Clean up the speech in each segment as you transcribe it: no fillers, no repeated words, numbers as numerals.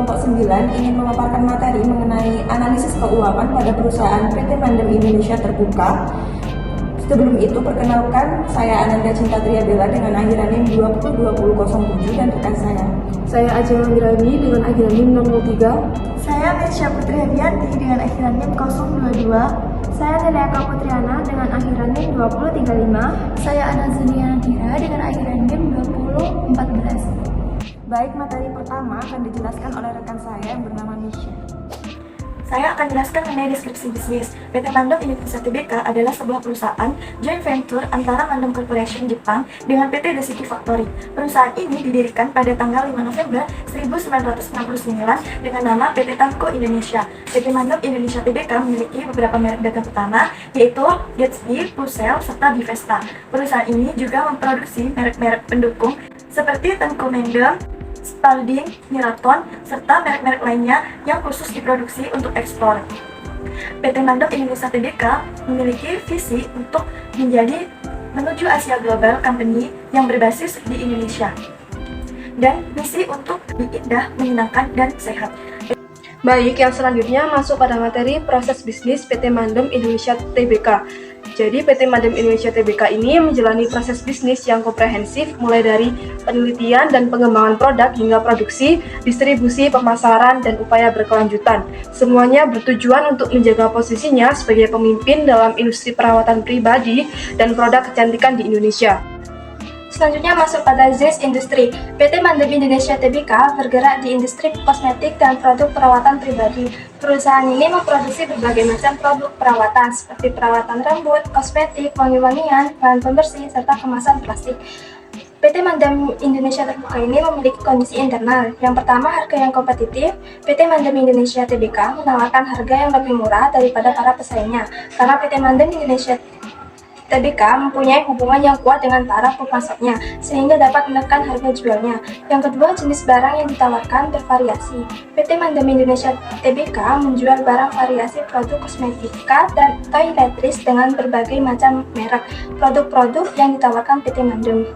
kelompok 9 ingin memaparkan materi mengenai analisis keuangan pada perusahaan PT Mandem Indonesia Terbuka. Sebelum itu, perkenalkan, saya Ananda Cinta Triabella dengan akhiran NIM 202007 dan rekan Saya Ajeng Mirani dengan akhiran NIM 003. Saya Mersya Putri Hadianti dengan akhiran NIM 022. Saya Neneka Putriana dengan akhiran NIM 2035. Saya Ana Zunia Dira dengan akhiran NIM 2014. Baik, materi pertama akan dijelaskan oleh rekan saya yang bernama Misha. Saya akan jelaskan mengenai deskripsi bisnis. PT Mandem Indonesia Tbk adalah sebuah perusahaan joint venture antara Mandem Corporation Jepang dengan PT The City Factory. Perusahaan ini didirikan pada tanggal 5 November 1969 dengan nama PT Tamco Indonesia. PT Mandem Indonesia Tbk memiliki beberapa merek dagang utama, yaitu Gatsby, Purcell, serta Bivesta. Perusahaan ini juga memproduksi merek-merek pendukung seperti Tamco Mandem, Spalding, Miraton, serta merek-merek lainnya yang khusus diproduksi untuk ekspor. PT Mandem Indonesia Tbk memiliki visi untuk menjadi menuju Asia Global Company yang berbasis di Indonesia dan misi untuk lebih indah, menyenangkan, dan sehat. Baik, yang selanjutnya masuk pada materi proses bisnis PT Mandem Indonesia Tbk. Jadi PT Mandem Indonesia Tbk ini menjalani proses bisnis yang komprehensif mulai dari penelitian dan pengembangan produk hingga produksi, distribusi, pemasaran, dan upaya berkelanjutan. Semuanya bertujuan untuk menjaga posisinya sebagai pemimpin dalam industri perawatan pribadi dan produk kecantikan di Indonesia. Selanjutnya masuk pada ZES Industri. PT Mandem Indonesia Tbk bergerak di industri kosmetik dan produk perawatan pribadi. Perusahaan ini memproduksi berbagai macam produk perawatan seperti perawatan rambut, kosmetik, wangi-wangian, bahan pembersih, serta kemasan plastik. PT Mandem Indonesia Terbuka ini memiliki kondisi internal. Yang pertama, harga yang kompetitif. PT Mandem Indonesia Tbk menawarkan harga yang lebih murah daripada para pesaingnya, karena PT Mandem Indonesia Tbk mempunyai hubungan yang kuat dengan para pemasoknya, sehingga dapat menekan harga jualnya. Yang kedua, jenis barang yang ditawarkan bervariasi. PT Mandem Indonesia Tbk menjual barang variasi produk kosmetika dan toiletries dengan berbagai macam merek. Produk-produk yang ditawarkan PT Mandem.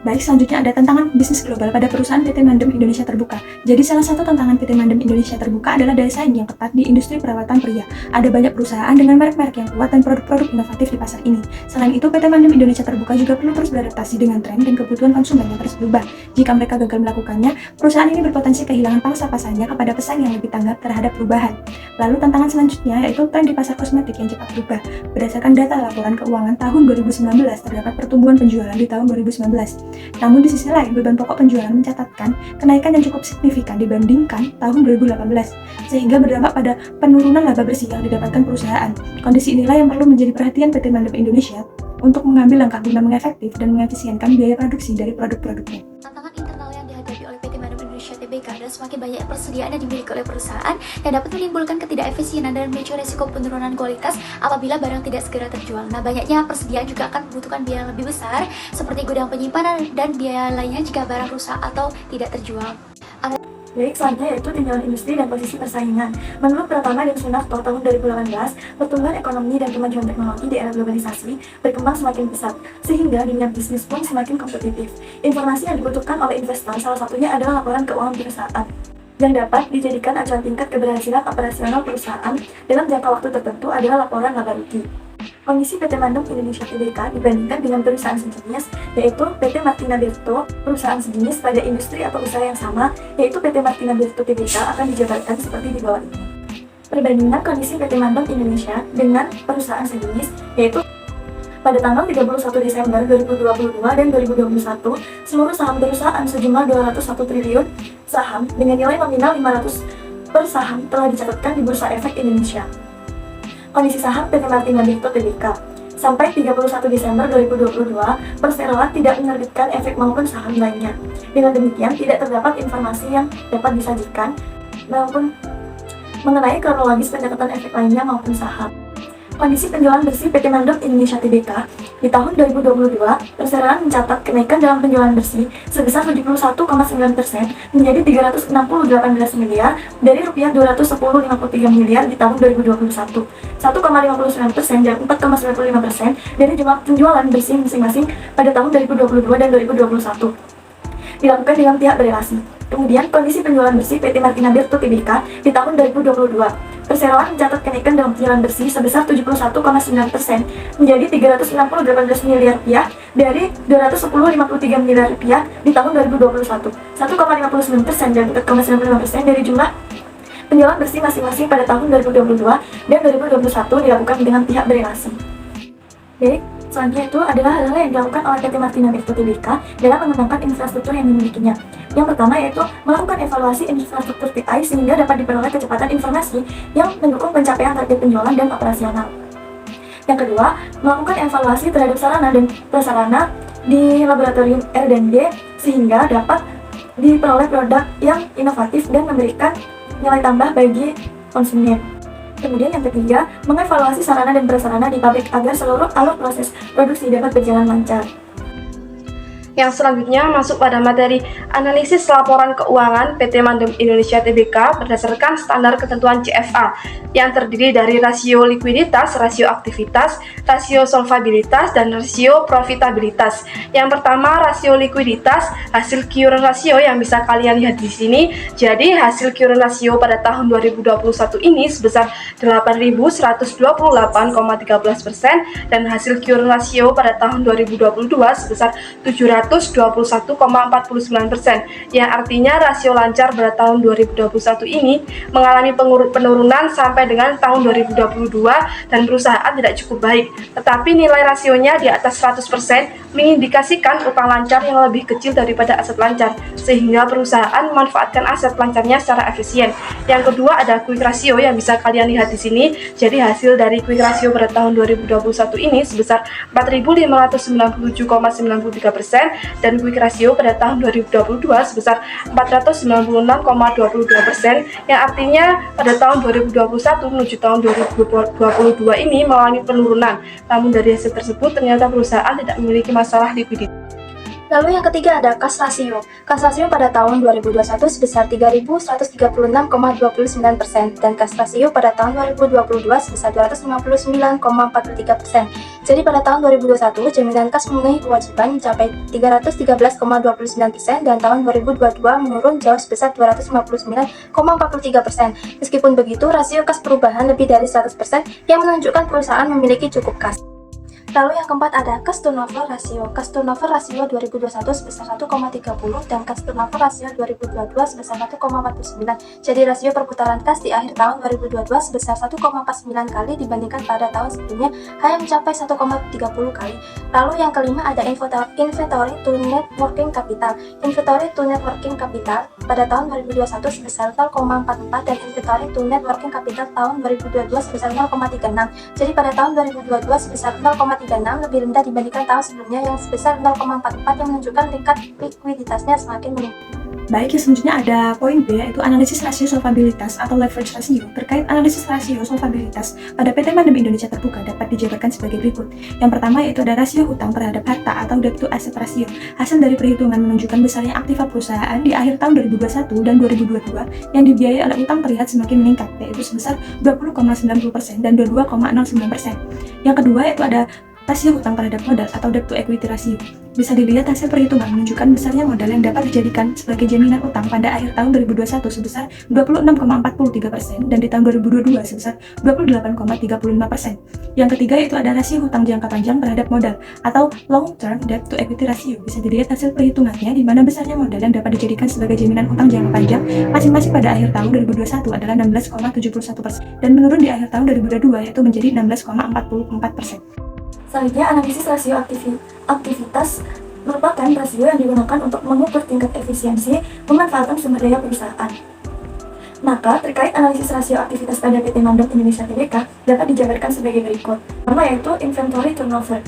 Baik, selanjutnya ada tantangan bisnis global pada perusahaan PT Mandem Indonesia Terbuka. Jadi salah satu tantangan PT Mandem Indonesia Terbuka adalah daya saing yang ketat di industri perawatan pria. Ada banyak perusahaan dengan merek-merek yang kuat dan produk-produk inovatif di pasar ini. Selain itu, PT Mandem Indonesia Terbuka juga perlu terus beradaptasi dengan tren dan kebutuhan konsumen yang terus berubah. Jika mereka gagal melakukannya, perusahaan ini berpotensi kehilangan pangsa pasarnya kepada pesaing yang lebih tanggap terhadap perubahan. Lalu tantangan selanjutnya yaitu tren di pasar kosmetik yang cepat berubah. Berdasarkan data laporan keuangan tahun 2019, terdapat pertumbuhan penjualan di tahun 2019. Namun di sisi lain, beban pokok penjualan mencatatkan kenaikan yang cukup signifikan dibandingkan tahun 2018, sehingga berdampak pada penurunan laba bersih yang didapatkan perusahaan. Kondisi inilah yang perlu menjadi perhatian PT Mandem Indonesia untuk mengambil langkah guna mengefektif dan mengefisienkan biaya produksi dari produk-produknya. Tantangan internal yang dihadapi oleh PT Mandem Indonesia Tbk adalah semakin banyak persediaan yang dimiliki oleh perusahaan yang dapat menimbulkan ketidakefisienan dan memicu resiko penurunan kualitas apabila barang tidak segera terjual. Nah, banyaknya persediaan juga akan membutuhkan biaya yang lebih besar seperti gudang penyimpanan dan biaya lainnya jika barang rusak atau tidak terjual. Baik, selanjutnya yaitu tinjauan industri dan posisi persaingan. Menurut Pratama dan Sunarto tahun 2018, pertumbuhan ekonomi dan kemajuan teknologi di era globalisasi berkembang semakin pesat, sehingga dunia bisnis pun semakin kompetitif. Informasi yang dibutuhkan oleh investor salah satunya adalah laporan keuangan perusahaan, yang dapat dijadikan acuan tingkat keberhasilan operasional perusahaan dalam jangka waktu tertentu adalah laporan laba rugi. Kondisi PT Mandem Indonesia Tbk dibandingkan dengan perusahaan sejenis, yaitu PT Martina Berto, perusahaan sejenis pada industri atau usaha yang sama, yaitu PT Martina Berto Tbk akan dijabarkan seperti di bawah ini. Perbandingan kondisi PT Mandem Indonesia dengan perusahaan sejenis, yaitu pada tanggal 31 Desember 2022 dan 2021, seluruh saham perusahaan sejumlah 201 triliun saham dengan nilai nominal 500 per saham telah dicatatkan di Bursa Efek Indonesia. Kondisi saham PT Martina Berto Tbk sampai 31 Desember 2022, perseroan tidak menerbitkan efek maupun saham lainnya. Dengan demikian, tidak terdapat informasi yang dapat disajikan maupun mengenai kronologis pencatatan efek lainnya maupun saham. Kondisi penjualan bersih PT Mandem Indonesia Tbk di tahun 2022, perseroan mencatat kenaikan dalam penjualan bersih sebesar 71,9% menjadi 318 miliar dari rupiah 210,53 miliar di tahun 2021, 1,59% dan 4,95% dari jumlah penjualan bersih masing-masing pada tahun 2022 dan 2021. Dilakukan dengan pihak berelasi. Kemudian, kondisi penjualan bersih PT Martina Birtu Tbk di tahun 2022. Perseroan mencatat kenaikan dalam penjualan bersih sebesar 71,9% menjadi 318 miliar rupiah dari 210,53 miliar rupiah di tahun 2021. 1,59% dan 4,95% dari jumlah penjualan bersih masing-masing pada tahun 2022 dan 2021 dilakukan dengan pihak berelasi. Baik, selanjutnya itu adalah hal-hal yang dilakukan oleh PT Martina Birtu Tbk dalam mengembangkan infrastruktur yang dimilikinya. Yang pertama yaitu melakukan evaluasi infrastruktur TI sehingga dapat diperoleh kecepatan informasi yang mendukung pencapaian target penjualan dan operasional. Yang kedua, melakukan evaluasi terhadap sarana dan prasarana di laboratorium R&D sehingga dapat diperoleh produk yang inovatif dan memberikan nilai tambah bagi konsumen. Kemudian yang ketiga, mengevaluasi sarana dan prasarana di pabrik agar seluruh alur proses produksi dapat berjalan lancar. Yang selanjutnya masuk pada materi analisis laporan keuangan PT Mandem Indonesia Tbk berdasarkan standar ketentuan CFA yang terdiri dari rasio likuiditas, rasio aktivitas, rasio solvabilitas, dan rasio profitabilitas. Yang pertama, rasio likuiditas, hasil current ratio yang bisa kalian lihat di sini. Jadi hasil current ratio pada tahun 2021 ini sebesar 8.128,13% dan hasil current ratio pada tahun 2022 sebesar 721,49%, yang artinya rasio lancar pada tahun 2021 ini mengalami penurunan sampai dengan tahun 2022 dan perusahaan tidak cukup baik. Tetapi nilai rasionya di atas 100% mengindikasikan utang lancar yang lebih kecil daripada aset lancar, sehingga perusahaan memanfaatkan aset lancarnya secara efisien. Yang kedua ada quick ratio yang bisa kalian lihat di sini. Jadi hasil dari quick ratio pada tahun 2021 ini sebesar 4.597,93% dan quick ratio pada tahun 2022 sebesar 496,22%, yang artinya pada tahun 2021 menuju tahun 2022 ini mengalami penurunan. Namun dari hasil tersebut ternyata perusahaan tidak memiliki masalah likuiditas. Lalu yang ketiga ada kas rasio. Kas rasio pada tahun 2021 sebesar 3.136,29% dan kas rasio pada tahun 2022 sebesar 259,43%. Jadi pada tahun 2021 jaminan kas memenuhi kewajiban mencapai 313,29% dan tahun 2022 menurun jauh sebesar 259,43%. Meskipun begitu, rasio kas perubahan lebih dari 100% yang menunjukkan perusahaan memiliki cukup kas. Lalu yang keempat ada cash turnover ratio. Cash turnover ratio 2021 sebesar 1,30 dan cash turnover ratio 2022 sebesar 1,49. Jadi rasio perputaran kas di akhir tahun 2022 sebesar 1,49 kali dibandingkan pada tahun sebelumnya hanya mencapai 1,30 kali. Lalu yang kelima ada inventory to net working capital. Inventory to net working capital pada tahun 2021 sebesar 0,44 dan inventory to net working capital tahun 2022 sebesar 0,36. Jadi pada tahun 2022 sebesar 0,36 lebih rendah dibandingkan tahun sebelumnya yang sebesar 0,44 yang menunjukkan tingkat likuiditasnya semakin meningkat. Baik, yang selanjutnya ada poin B, yaitu analisis rasio solvabilitas atau leverage ratio. Terkait analisis rasio solvabilitas pada PT Mandem Indonesia Terbuka dapat dijabarkan sebagai berikut. Yang pertama yaitu ada rasio hutang terhadap harta atau debt to asset ratio. Hasil dari perhitungan menunjukkan besarnya aktiva perusahaan di akhir tahun 2021 dan 2022 yang dibiayai oleh utang terlihat semakin meningkat, yaitu sebesar 20,90% dan 22,09%. Yang kedua yaitu ada rasio hutang terhadap modal atau debt to equity ratio. Bisa dilihat hasil perhitungan menunjukkan besarnya modal yang dapat dijadikan sebagai jaminan utang pada akhir tahun 2021 sebesar 26,43% dan di tahun 2022 sebesar 28,35%. Yang ketiga yaitu ada rasio hutang jangka panjang terhadap modal atau long term debt to equity ratio. Bisa dilihat hasil perhitungannya di mana besarnya modal yang dapat dijadikan sebagai jaminan utang jangka panjang masing-masing pada akhir tahun 2021 adalah 16,71% dan menurun di akhir tahun 2022 yaitu menjadi 16,44%. Selanjutnya, analisis rasio aktivitas merupakan rasio yang digunakan untuk mengukur tingkat efisiensi pemanfaatan sumber daya perusahaan. Maka, terkait analisis rasio aktivitas pada PT Mandem Indonesia Tbk dapat dijabarkan sebagai berikut. Pertama yaitu inventory turnover.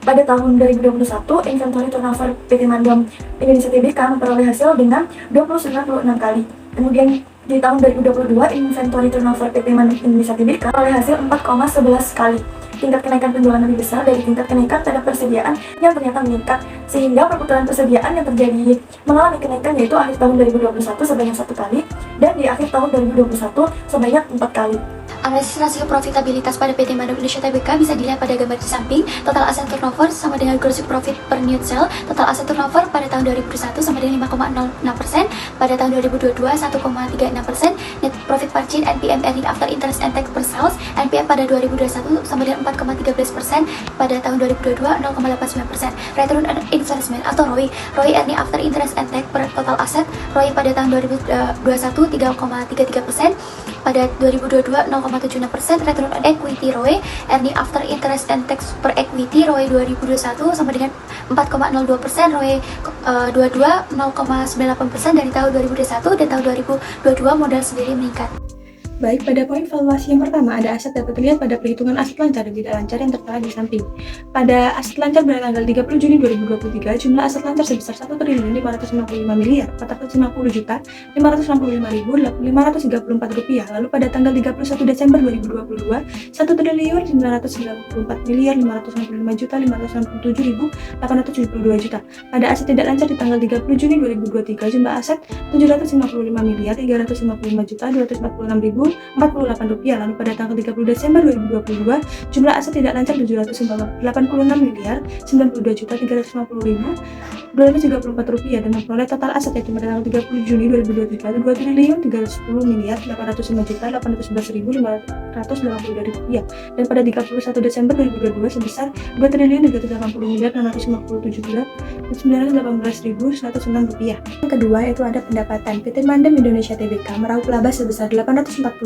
Pada tahun 2021, inventory turnover PT Mandem Indonesia Tbk memperoleh hasil dengan 296 kali. Kemudian di tahun 2022, inventory turnover PT Mandem Indonesia Tbk memperoleh hasil 4,11 kali. Tingkat kenaikan penjualan lebih besar dari tingkat kenaikan pada persediaan yang ternyata meningkat, sehingga perputaran persediaan yang terjadi mengalami kenaikan yaitu akhir tahun 2021 sebanyak 1 kali dan di akhir tahun 2021 sebanyak 4 kali. Analisis rasio profitabilitas pada PT Mandem Indonesia Tbk bisa dilihat pada gambar di samping. Total aset turnover sama dengan gross profit per unit sale. Total aset turnover pada tahun 2021 sama dengan 5,06%, pada tahun 2022 1,36%. Net profit margin NPM earning after interest and tax per sales NPM pada 2021 sama dengan 4,13%, pada tahun 2022 0,89%. Return on investment atau ROI earning after interest and tax per total asset. ROI pada tahun 2021 3,33%, pada 2022 0,76%. Return on equity ROE earning after interest and tax per equity ROE 2021 sama dengan 4,02%. ROE 22 0,98% dari tahun 2021, dan tahun 2022 modal sendiri meningkat. Baik, pada poin valuasi yang pertama ada aset dapat dilihat pada perhitungan aset lancar dan tidak lancar yang tertera di samping. Pada aset lancar pada tanggal 30 Juni 2023, jumlah aset lancar sebesar 1.555.455.565.534 rupiah. Lalu pada tanggal 31 Desember 2022, 1.554.555.567.872 juta. Pada aset tidak lancar di tanggal 30 Juni 2023, jumlah aset 755.345.246.048 rupiah. Lalu pada tanggal 30 Desember 2022, jumlah aset tidak lancar 786.092.350.234 rupiah, dan memperoleh total aset yaitu pada tanggal 30 Juni 2023 2.310.811.582 rupiah, dan pada 31 Desember 2022 sebesar 2.380.657.918.106 rupiah. Yang kedua yaitu ada pendapatan. PT Mandem Indonesia Tbk meraup laba sebesar 846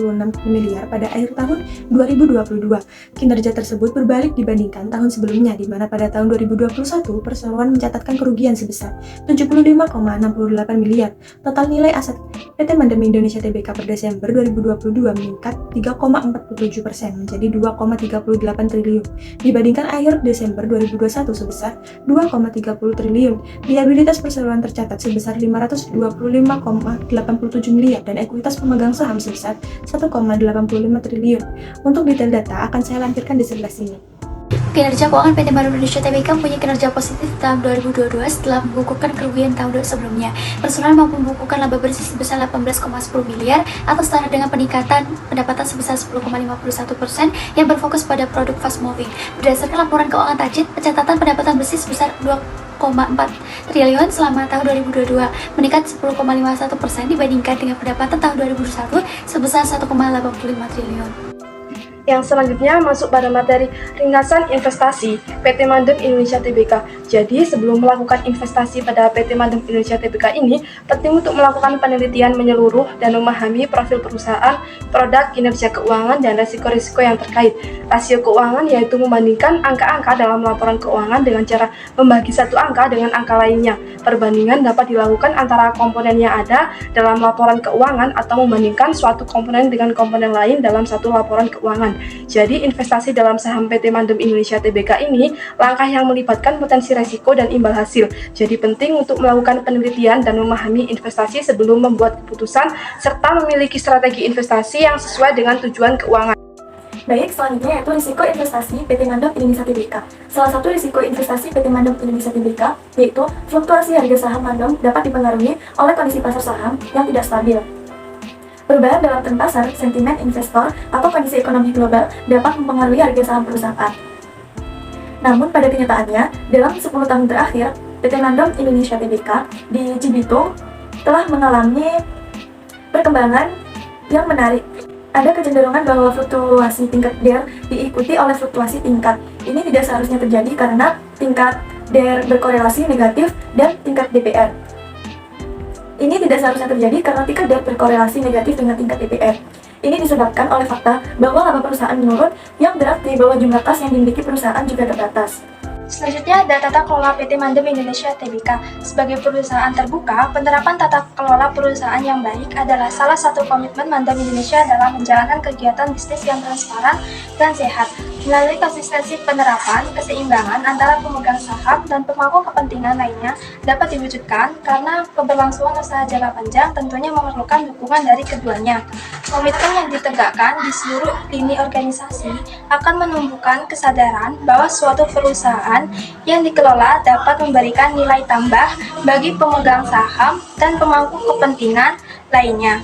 miliar pada akhir tahun 2022. Kinerja tersebut berbalik dibandingkan tahun sebelumnya, di mana pada tahun 2021 perseroan mencatatkan kerugian sebesar 75,68 miliar. Total nilai aset PT Mandem Indonesia Tbk per Desember 2022 meningkat 3,47% menjadi 2,38 triliun dibandingkan akhir Desember 2021 sebesar 2,30 triliun. Liabilitas perseroan tercatat sebesar 525,87 miliar dan ekuitas pemegang saham sebesar 1,85 triliun. Untuk detail data akan saya lampirkan di sebelah sini. Kinerja keuangan PT Mandem Indonesia Tbk mempunyai kinerja positif tahun 2022 setelah membukukan kerugian tahun sebelumnya. Perseroan mampu membukukan laba bersih sebesar 18,10 miliar atau setara dengan peningkatan pendapatan sebesar 10,51% yang berfokus pada produk fast moving. Berdasarkan laporan keuangan Tajid, pencatatan pendapatan bersih sebesar 2,4 triliun selama tahun 2022, meningkat 10,51% dibandingkan dengan pendapatan tahun 2021 sebesar 1,85 triliun. Yang selanjutnya masuk pada materi ringkasan investasi PT Mandem Indonesia Tbk. Jadi sebelum melakukan investasi pada PT Mandem Indonesia Tbk ini, penting untuk melakukan penelitian menyeluruh dan memahami profil perusahaan, produk, kinerja keuangan, dan risiko-risiko yang terkait. Rasio keuangan yaitu membandingkan angka-angka dalam laporan keuangan dengan cara membagi satu angka dengan angka lainnya. Perbandingan dapat dilakukan antara komponen yang ada dalam laporan keuangan atau membandingkan suatu komponen dengan komponen lain dalam satu laporan keuangan. Jadi investasi dalam saham PT Mandem Indonesia Tbk ini langkah yang melibatkan potensi resiko dan imbal hasil. Jadi penting untuk melakukan penelitian dan memahami investasi sebelum membuat keputusan serta memiliki strategi investasi yang sesuai dengan tujuan keuangan. Baik, selanjutnya yaitu risiko investasi PT Mandem Indonesia Tbk. Salah satu risiko investasi PT Mandem Indonesia Tbk yaitu fluktuasi harga saham Mandem dapat dipengaruhi oleh kondisi pasar saham yang tidak stabil. Perubahan dalam tren pasar, sentimen investor, atau kondisi ekonomi global dapat mempengaruhi harga saham perusahaan. Namun pada kenyataannya, dalam 10 tahun terakhir, PT Mandem Indonesia Tbk di Cibitung telah mengalami perkembangan yang menarik. Ada kecenderungan bahwa fluktuasi tingkat DER diikuti oleh fluktuasi tingkat. Ini tidak seharusnya terjadi karena tingkat DER berkorelasi negatif dan tingkat DPR. Ini tidak seharusnya terjadi karena tingkat DER berkorelasi negatif dengan tingkat DPR. Ini disebabkan oleh fakta bahwa laba perusahaan menurun yang berarti bahwa jumlah kas yang dimiliki perusahaan juga terbatas. Selanjutnya ada tata kelola PT Mandem Indonesia Tbk. Sebagai perusahaan terbuka, penerapan tata kelola perusahaan yang baik adalah salah satu komitmen Mandem Indonesia dalam menjalankan kegiatan bisnis yang transparan dan sehat. Melalui konsistensi penerapan, keseimbangan antara pemegang saham dan pemangku kepentingan lainnya dapat diwujudkan karena keberlangsungan usaha jangka panjang tentunya memerlukan dukungan dari keduanya. Komitmen yang ditegakkan di seluruh lini organisasi akan menumbuhkan kesadaran bahwa suatu perusahaan yang dikelola dapat memberikan nilai tambah bagi pemegang saham dan pemangku kepentingan lainnya.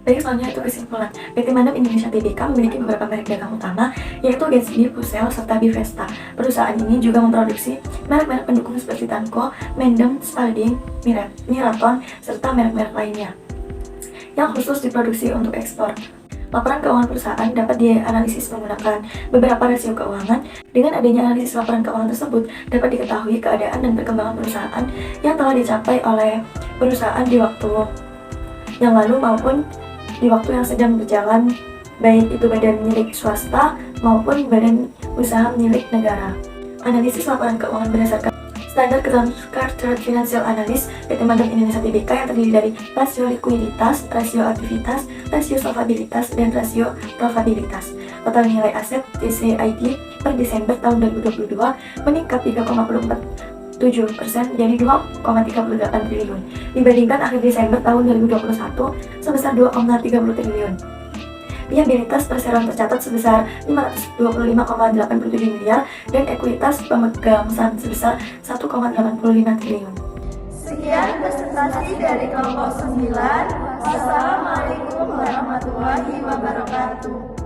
Baik, selanjutnya itu kesimpulan. PT Mandem Indonesia Tbk memiliki beberapa merek dagang utama, yaitu Gatsby, Purcell, serta Bivesta. Perusahaan ini juga memproduksi merek-merek pendukung seperti Tanco, Mendem, Spalding, Miraton, serta merek-merek lainnya yang khusus diproduksi untuk ekspor. Laporan keuangan perusahaan dapat dianalisis menggunakan beberapa rasio keuangan. Dengan adanya analisis laporan keuangan tersebut, dapat diketahui keadaan dan perkembangan perusahaan yang telah dicapai oleh perusahaan di waktu yang lalu maupun di waktu yang sedang berjalan, baik itu badan milik swasta maupun badan usaha milik negara. Analisis laporan keuangan berdasarkan standar Chartered Financial Analyst PT Mandem Indonesia Tbk yang terdiri dari rasio likuiditas, rasio aktivitas, rasio solvabilitas, dan rasio probabilitas. Total nilai aset TCID per Desember tahun 2022 meningkat 3,47% jadi 2,38 triliun dibandingkan akhir Desember tahun 2021 sebesar 2,30 triliun. Liabilitas perseroan tercatat sebesar 525,87 miliar dan ekuitas pemegang saham sebesar 1,85 triliun. Sekian presentasi dari kelompok 9. Wassalamualaikum warahmatullahi wabarakatuh.